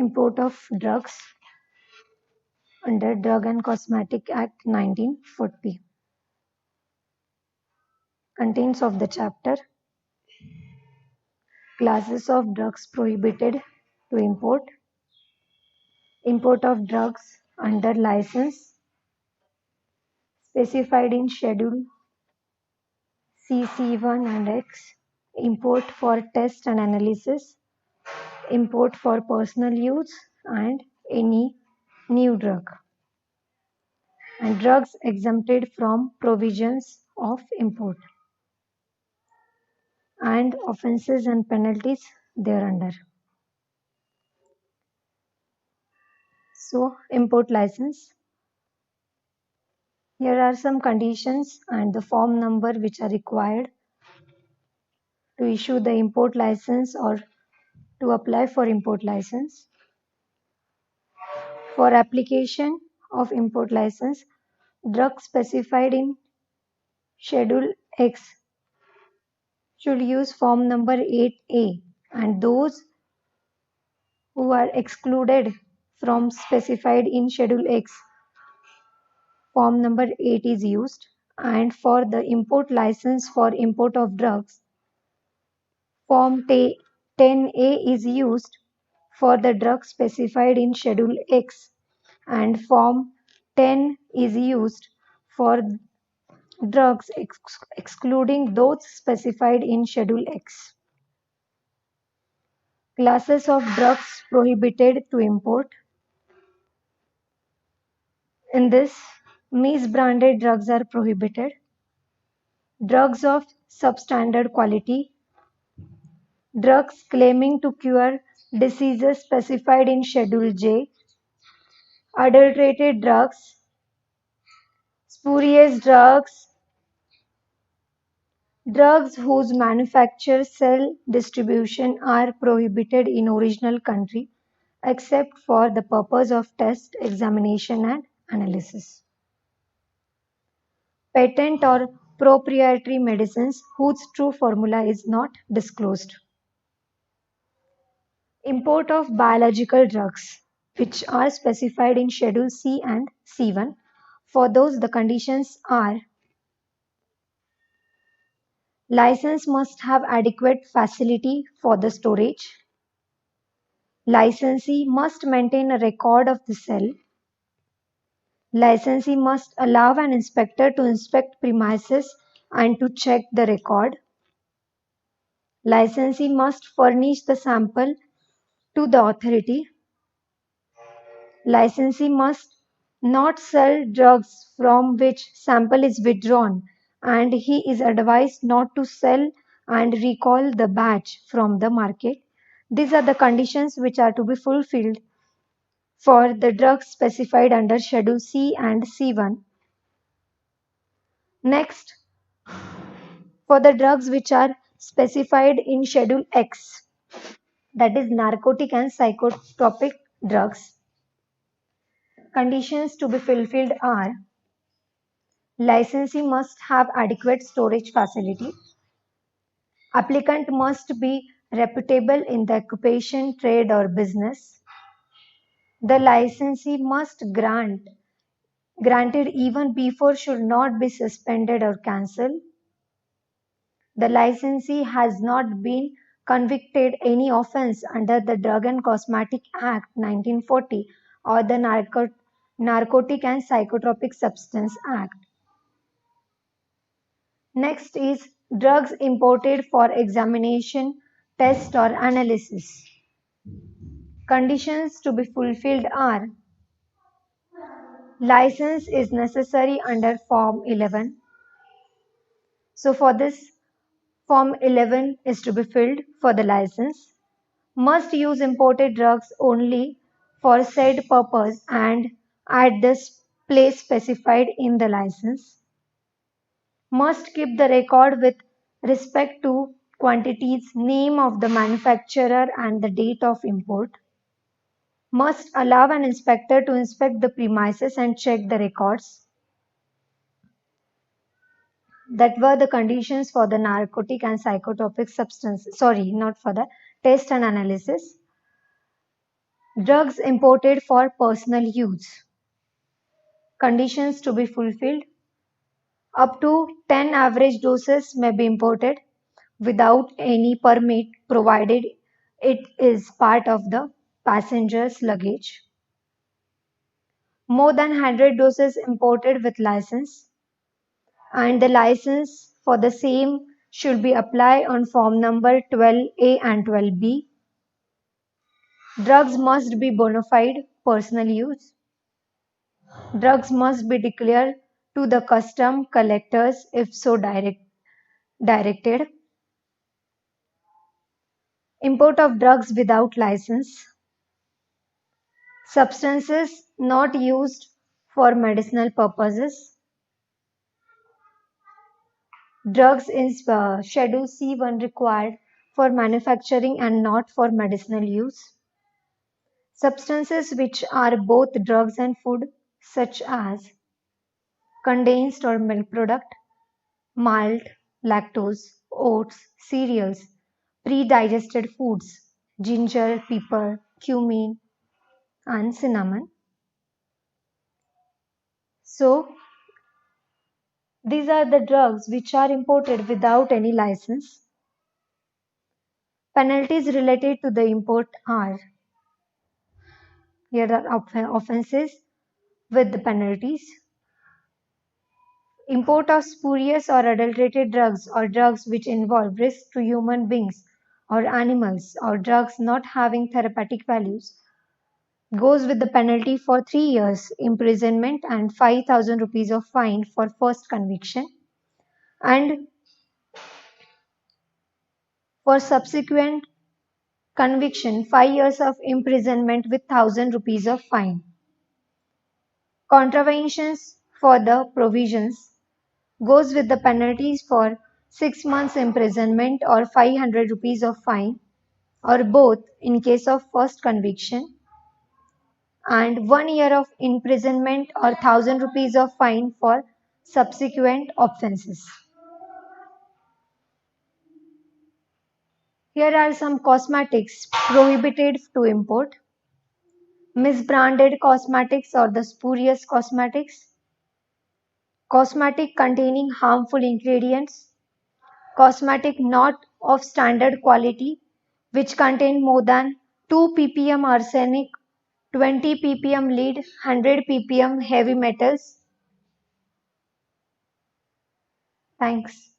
import of drugs under Drug and Cosmetic Act 1940. Contents of the chapter: classes of drugs prohibited to import, import of drugs under license specified in Schedule CC1 and X, import for test and analysis, import for personal use, and any new drug, and drugs exempted from provisions of import, and offences and penalties thereunder. So, import license. Here are some conditions and the form number which are required to issue the import license or to apply for import license. For application of import license, drugs specified in Schedule X should use form number 8A, and those who are excluded from specified in Schedule X, form number 8 is used. And for the import license for import of drugs, form 10A is used for the drug specified in Schedule X, and form 10 is used for drugs excluding those specified in Schedule X. Classes of drugs prohibited to import. In this, misbranded drugs are prohibited. Drugs of substandard quality. Drugs claiming to cure diseases specified in Schedule J. Adulterated drugs. Spurious drugs. Drugs whose manufacture, sale, distribution are prohibited in original country except for the purpose of test, examination and analysis. Patent or proprietary medicines whose true formula is not disclosed. Import of biological drugs which are specified in Schedule C and C1. For those, the conditions are: license must have adequate facility for the storage. Licensee must maintain a record of the sale. Licensee must allow an inspector to inspect premises and to check the record. Licensee must furnish the sample to the authority. Licensee must not sell drugs from which sample is withdrawn, and he is advised not to sell and recall the batch from the market. These are the conditions which are to be fulfilled for the drugs specified under Schedule C and C1. Next, for the drugs which are specified in Schedule X, that is narcotic and psychotropic drugs, conditions to be fulfilled are: licensee must have adequate storage facility. Applicant must be reputable in the occupation, trade or business. The licensee must granted even before should not be suspended or cancelled. The licensee has not been convicted any offence under the Drug and Cosmetic Act 1940 or the Narcotic and Psychotropic Substance Act. Next is drugs imported for examination, test or analysis. Conditions to be fulfilled are: license is necessary under Form 11. So for this, Form 11 is to be filled for the license. Must use imported drugs only for said purpose and at the place specified in the license. Must keep the record with respect to quantities, name of the manufacturer and the date of import. Must allow an inspector to inspect the premises and check the records. That were the conditions for the narcotic and psychotropic substance. Sorry, not for the test and analysis. Drugs imported for personal use. Conditions to be fulfilled. Up to 10 average doses may be imported without any permit provided it is part of the passenger's luggage. More than 100 doses imported with license, and the license for the same should be applied on form number 12A and 12B. Drugs must be bona fide personal use. Drugs must be declared to the custom collectors if so directed. Import of drugs without license. Substances not used for medicinal purposes. Drugs in Schedule C1 required for manufacturing and not for medicinal use. Substances which are both drugs and food, such as condensed or milk product, malt, lactose, oats, cereals, pre-digested foods, ginger, pepper, cumin, and cinnamon. So, these are the drugs which are imported without any license. Penalties related to the import are, here are offenses with the penalties. Import of spurious or adulterated drugs or drugs which involve risk to human beings or animals or drugs not having therapeutic values goes with the penalty for 3 years imprisonment and 5,000 rupees of fine for first conviction, and for subsequent conviction 5 years of imprisonment with 1,000 rupees of fine. Contraventions for the provisions goes with the penalties for 6 months imprisonment or 500 rupees of fine, or both in case of first conviction, and 1 year of imprisonment or 1,000 rupees of fine for subsequent offences. Here are some cosmetics prohibited to import. Misbranded cosmetics or the spurious cosmetics. Cosmetic containing harmful ingredients. Cosmetic not of standard quality which contain more than 2 ppm arsenic, 20 ppm lead, 100 ppm heavy metals. Thanks.